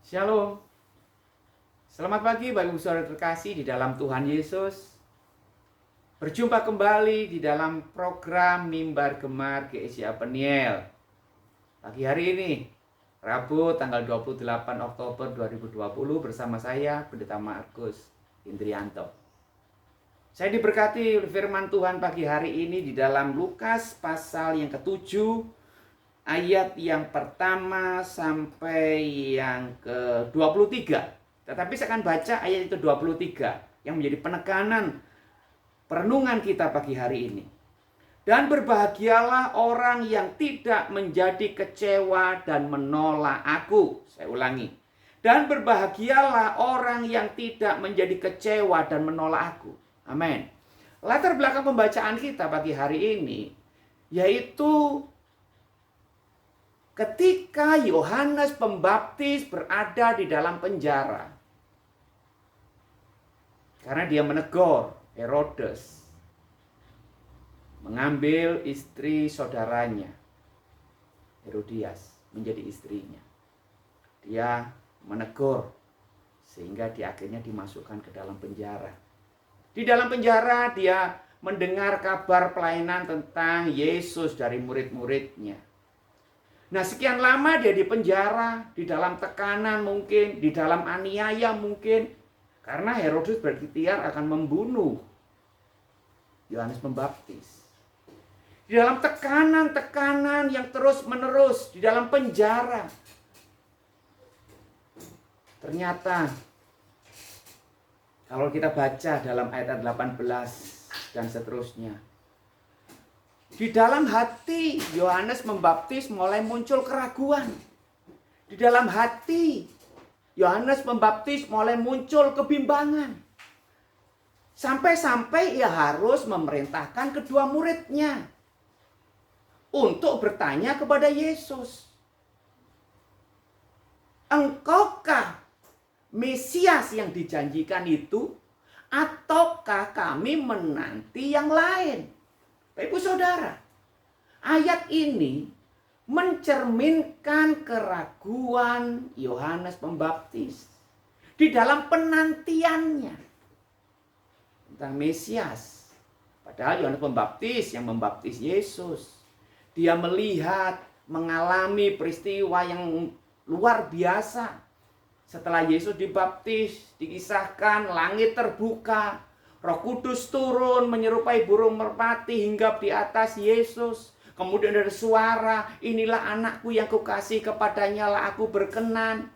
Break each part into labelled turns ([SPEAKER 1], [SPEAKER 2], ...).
[SPEAKER 1] Shalom. Selamat pagi Bapak Ibu Saudara terkasih di dalam Tuhan Yesus. Berjumpa kembali di dalam program Mimbar Gemar GSI Peniel. Pagi hari ini, Rabu tanggal 28 Oktober 2020 bersama saya Pendeta Markus Indrianto. Saya diberkati oleh firman Tuhan pagi hari ini di dalam Lukas pasal yang ke-7 ayat yang pertama sampai yang ke-23. Tetapi saya akan baca ayat itu 23 yang menjadi penekanan perenungan kita pagi hari ini. Dan berbahagialah orang yang tidak menjadi kecewa dan menolak aku. Saya ulangi. Dan berbahagialah orang yang tidak menjadi kecewa dan menolak aku. Amin. Latar belakang pembacaan kita pagi hari ini yaitu ketika Yohanes Pembaptis berada di dalam penjara. Karena dia menegur Herodes mengambil istri saudaranya, Herodias, menjadi istrinya. Dia menegur sehingga dia akhirnya dimasukkan ke dalam penjara. Di dalam penjara dia mendengar kabar pelayanan tentang Yesus dari murid-muridnya. Nah, sekian lama dia di penjara, di dalam tekanan mungkin, di dalam aniaya mungkin. Karena Herodes berikhtiar akan membunuh Yohanes Pembaptis. Di dalam tekanan-tekanan yang terus-menerus, di dalam penjara. Ternyata, kalau kita baca dalam ayat 18 dan seterusnya, di dalam hati Yohanes Pembaptis mulai muncul keraguan. Di dalam hati Yohanes Pembaptis mulai muncul kebimbangan. Sampai-sampai ia harus memerintahkan kedua muridnya untuk bertanya kepada Yesus, "Engkaukah Mesias yang dijanjikan itu, ataukah kami menanti yang lain?" Ibu saudara, ayat ini mencerminkan keraguan Yohanes Pembaptis di dalam penantiannya tentang Mesias. Padahal Yohanes Pembaptis yang membaptis Yesus. Dia melihat, mengalami peristiwa yang luar biasa. Setelah Yesus dibaptis, dikisahkan langit terbuka, Roh Kudus turun menyerupai burung merpati hinggap di atas Yesus. Kemudian ada suara, "Inilah anakku yang kukasihi, kepadanya lah aku berkenan."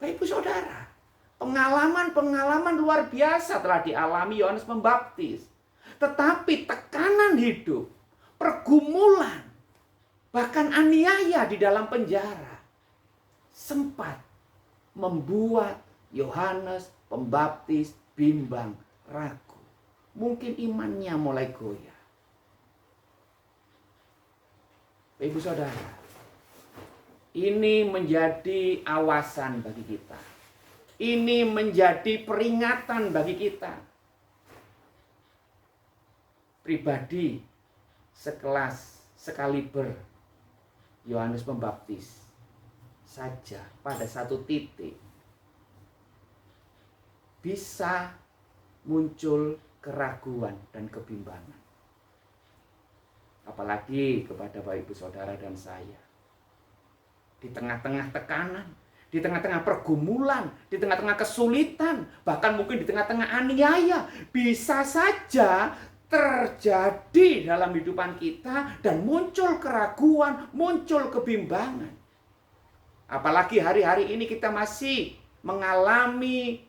[SPEAKER 1] Bapak Ibu Saudara, pengalaman-pengalaman luar biasa telah dialami Yohanes Pembaptis. Tetapi tekanan hidup, pergumulan, bahkan aniaya di dalam penjara sempat membuat Yohanes Pembaptis bimbang, ragu. Mungkin imannya mulai goyah. Ibu saudara, ini menjadi awasan bagi kita. Ini menjadi peringatan bagi kita. Pribadi sekelas, sekaliber Yohanes Pembaptis saja pada satu titik bisa muncul keraguan dan kebimbangan. Apalagi kepada Bapak Ibu Saudara dan saya. Di tengah-tengah tekanan, di tengah-tengah pergumulan, di tengah-tengah kesulitan, bahkan mungkin di tengah-tengah aniaya, bisa saja terjadi dalam kehidupan kita dan muncul keraguan, muncul kebimbangan. Apalagi hari-hari ini kita masih mengalami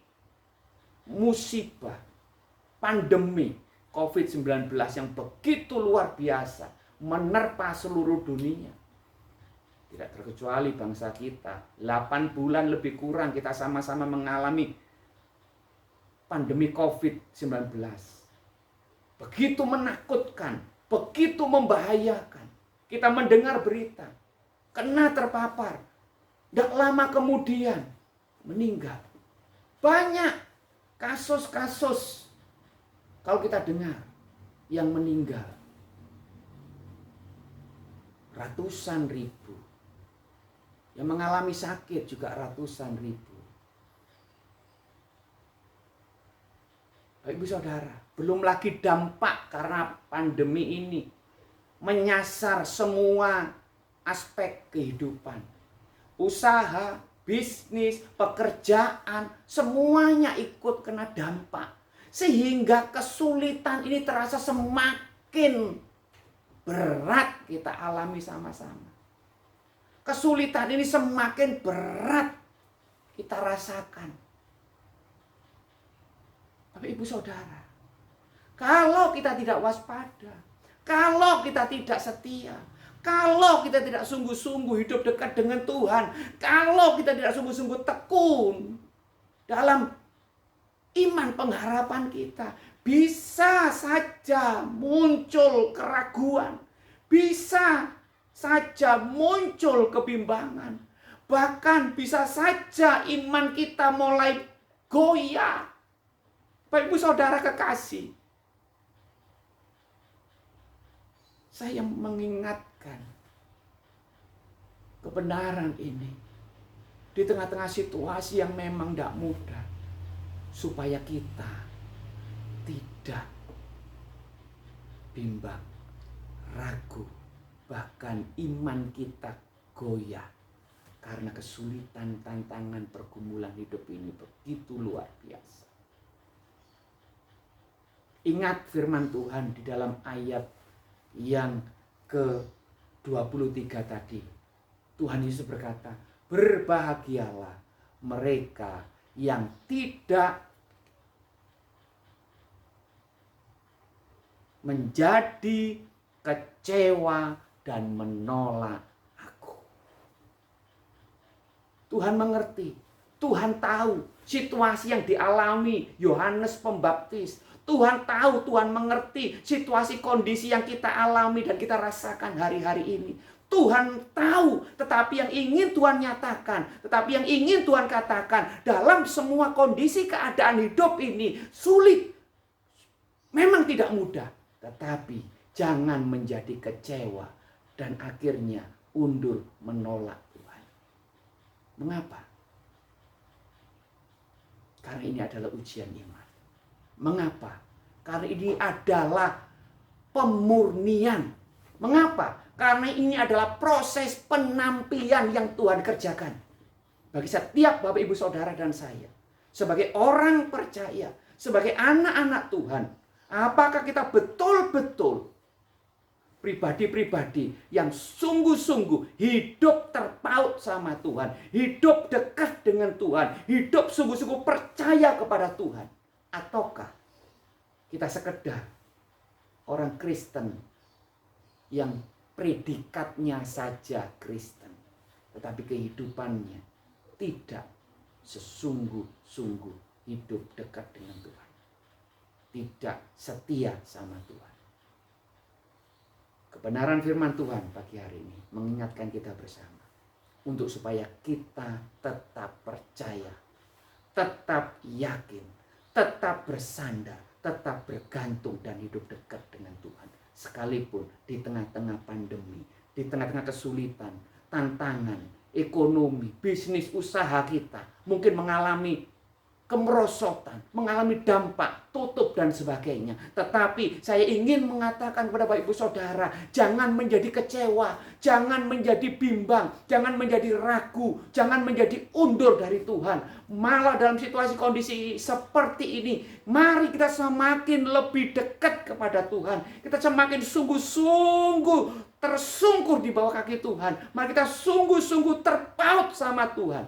[SPEAKER 1] musibah, pandemi COVID-19 yang begitu luar biasa, menerpa seluruh dunia. Tidak terkecuali bangsa kita. 8 bulan lebih kurang kita sama-sama mengalami pandemi COVID-19. Begitu menakutkan, begitu membahayakan. Kita mendengar berita, kena terpapar, tidak lama kemudian meninggal. Banyak kasus-kasus kalau kita dengar yang meninggal. ratusan ribu. Yang mengalami sakit juga ratusan ribu. Bapak Ibu Saudara, belum lagi dampak karena pandemi ini menyasar semua aspek kehidupan. Usaha, bisnis, pekerjaan, semuanya ikut kena dampak. Sehingga kesulitan ini terasa semakin berat kita alami sama-sama. Kesulitan ini semakin berat kita rasakan. Bapak Ibu Saudara, kalau kita tidak waspada, kalau kita tidak setia, kalau kita tidak sungguh-sungguh hidup dekat dengan Tuhan, kalau kita tidak sungguh-sungguh tekun dalam iman pengharapan kita, bisa saja muncul keraguan, bisa saja muncul kebimbangan, bahkan bisa saja iman kita mulai goyah. Bapak Ibu Saudara kekasih, saya mengingatkan kebenaran ini di tengah-tengah situasi yang memang tidak mudah, supaya kita tidak bimbang, ragu, bahkan iman kita goyah karena kesulitan, tantangan, pergumulan hidup ini begitu luar biasa. Ingat firman Tuhan di dalam ayat yang ke-23 tadi. Tuhan Yesus berkata, berbahagialah mereka yang tidak menjadi kecewa dan menolak aku. Tuhan mengerti, Tuhan tahu situasi yang dialami Yohanes Pembaptis. Tuhan tahu, Tuhan mengerti situasi kondisi yang kita alami dan kita rasakan hari-hari ini. Tuhan tahu, tetapi yang ingin Tuhan nyatakan, tetapi yang ingin Tuhan katakan dalam semua kondisi keadaan hidup ini sulit. Memang tidak mudah, tetapi jangan menjadi kecewa dan akhirnya undur menolak Tuhan. Mengapa? Karena ini adalah ujian iman. Mengapa? Karena ini adalah pemurnian. Mengapa? Karena ini adalah proses penampilan yang Tuhan kerjakan bagi setiap Bapak Ibu Saudara dan saya. Sebagai orang percaya, sebagai anak-anak Tuhan, apakah kita betul-betul pribadi-pribadi yang sungguh-sungguh hidup terpaut sama Tuhan, hidup dekat dengan Tuhan, hidup sungguh-sungguh percaya kepada Tuhan? Ataukah kita sekedar orang Kristen yang predikatnya saja Kristen, tetapi kehidupannya tidak sesungguh-sungguh hidup dekat dengan Tuhan, tidak setia sama Tuhan? Kebenaran firman Tuhan pagi hari ini mengingatkan kita bersama untuk supaya kita tetap percaya, tetap yakin, tetap bersandar, tetap bergantung dan hidup dekat dengan Tuhan. Sekalipun di tengah-tengah pandemi, di tengah-tengah kesulitan, tantangan, ekonomi, bisnis, usaha kita mungkin mengalami kemerosotan, mengalami dampak, tutup dan sebagainya. Tetapi saya ingin mengatakan kepada Bapak Ibu Saudara, jangan menjadi kecewa, jangan menjadi bimbang, jangan menjadi ragu, jangan menjadi undur dari Tuhan. Malah dalam situasi kondisi seperti ini, mari kita semakin lebih dekat kepada Tuhan. Kita semakin sungguh-sungguh tersungkur di bawah kaki Tuhan. Mari kita sungguh-sungguh terpaut sama Tuhan.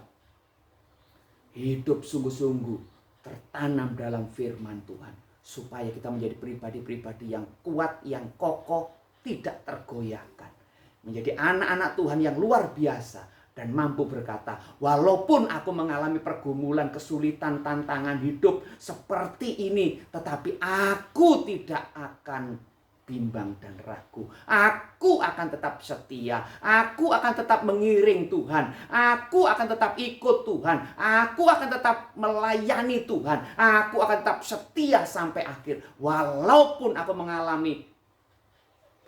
[SPEAKER 1] Hidup sungguh-sungguh tertanam dalam firman Tuhan, supaya kita menjadi pribadi-pribadi yang kuat, yang kokoh, tidak tergoyahkan. Menjadi anak-anak Tuhan yang luar biasa dan mampu berkata, walaupun aku mengalami pergumulan, kesulitan, tantangan hidup seperti ini, tetapi aku tidak akan bimbang dan ragu. Aku akan tetap setia. Aku akan tetap mengiring Tuhan. Aku akan tetap ikut Tuhan. Aku akan tetap melayani Tuhan. Aku akan tetap setia sampai akhir. Walaupun aku mengalami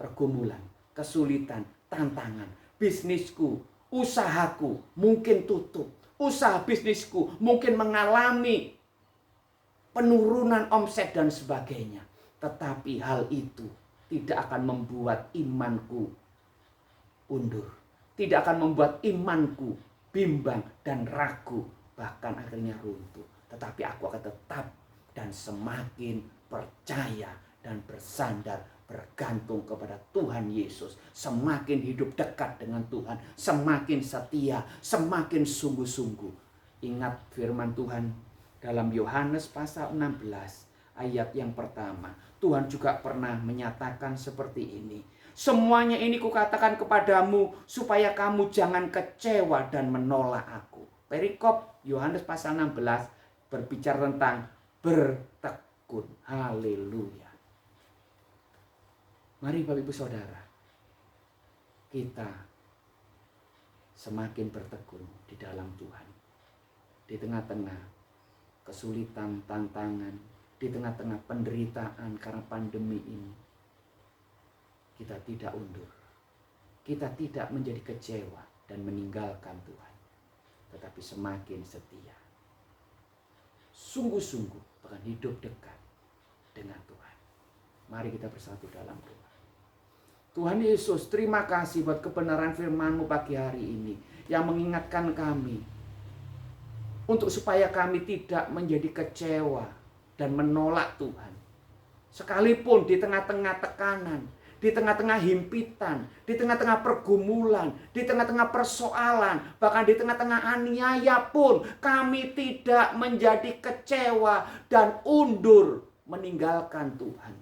[SPEAKER 1] pergumulan, kesulitan, tantangan. Bisnisku, usahaku mungkin tutup. Usaha bisnisku mungkin mengalami penurunan omset dan sebagainya. Tetapi hal itu tidak akan membuat imanku undur. Tidak akan membuat imanku bimbang dan ragu. Bahkan akhirnya runtuh. Tetapi aku akan tetap dan semakin percaya dan bersandar, bergantung kepada Tuhan Yesus. Semakin hidup dekat dengan Tuhan, semakin setia, semakin sungguh-sungguh. Ingat firman Tuhan dalam Yohanes pasal 16 ayat yang pertama. Tuhan juga pernah menyatakan seperti ini. Semuanya ini kukatakan kepadamu supaya kamu jangan kecewa dan menolak aku. Perikop Yohanes pasal 16 berbicara tentang bertekun. Haleluya. Mari Bapak Ibu Saudara, kita semakin bertekun di dalam Tuhan. Di tengah-tengah kesulitan, tantangan, di tengah-tengah penderitaan karena pandemi ini, kita tidak undur. Kita tidak menjadi kecewa dan meninggalkan Tuhan, tetapi semakin setia. Sungguh-sungguh bahkan hidup dekat dengan Tuhan. Mari kita bersatu dalam doa. Tuhan Yesus, terima kasih buat kebenaran firman-Mu pagi hari ini yang mengingatkan kami untuk supaya kami tidak menjadi kecewa dan menolak Tuhan. Sekalipun di tengah-tengah tekanan, di tengah-tengah himpitan, di tengah-tengah pergumulan, di tengah-tengah persoalan, bahkan di tengah-tengah aniaya pun kami tidak menjadi kecewa dan undur meninggalkan Tuhan.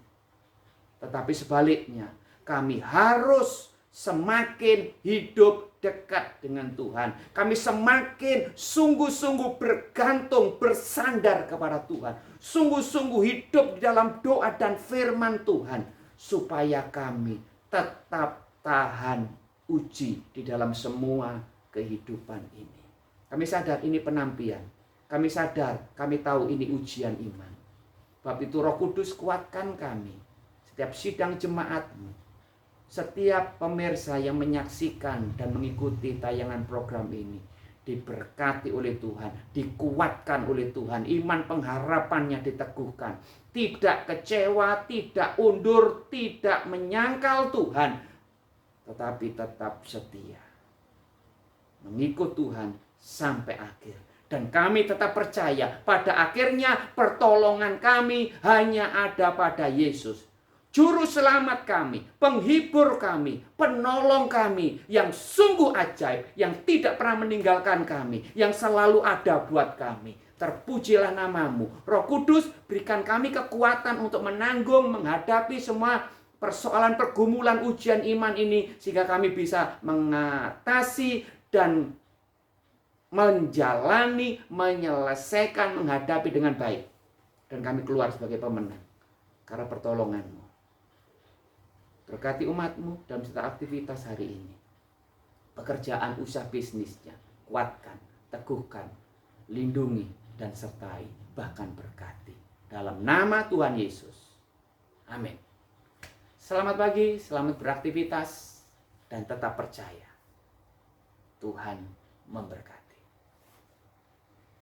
[SPEAKER 1] Tetapi sebaliknya, kami harus semakin hidup dekat dengan Tuhan. Kami semakin sungguh-sungguh bergantung, bersandar kepada Tuhan. Sungguh-sungguh hidup di dalam doa dan firman Tuhan. Supaya kami tetap tahan uji di dalam semua kehidupan ini. Kami sadar ini penampian. Kami sadar, kami tahu ini ujian iman. Bab itu Roh Kudus kuatkan kami. Setiap sidang jemaat-Mu, setiap pemirsa yang menyaksikan dan mengikuti tayangan program ini diberkati oleh Tuhan, dikuatkan oleh Tuhan, iman pengharapannya diteguhkan, tidak kecewa, tidak undur, tidak menyangkal Tuhan, tetapi tetap setia mengikut Tuhan sampai akhir. Dan kami tetap percaya pada akhirnya pertolongan kami hanya ada pada Yesus, Juru selamat kami, penghibur kami, penolong kami yang sungguh ajaib, yang tidak pernah meninggalkan kami, yang selalu ada buat kami. Terpujilah nama-Mu. Roh Kudus, berikan kami kekuatan untuk menanggung, menghadapi semua persoalan, pergumulan, ujian iman ini, sehingga kami bisa mengatasi dan menjalani, menyelesaikan, menghadapi dengan baik. Dan kami keluar sebagai pemenang karena pertolongan-Mu. Berkati umat-Mu dalam setiap aktivitas hari ini. Pekerjaan, usaha bisnisnya, kuatkan, teguhkan, lindungi, dan sertai, bahkan berkati. Dalam nama Tuhan Yesus. Amin. Selamat pagi, selamat beraktivitas, dan tetap percaya. Tuhan memberkati.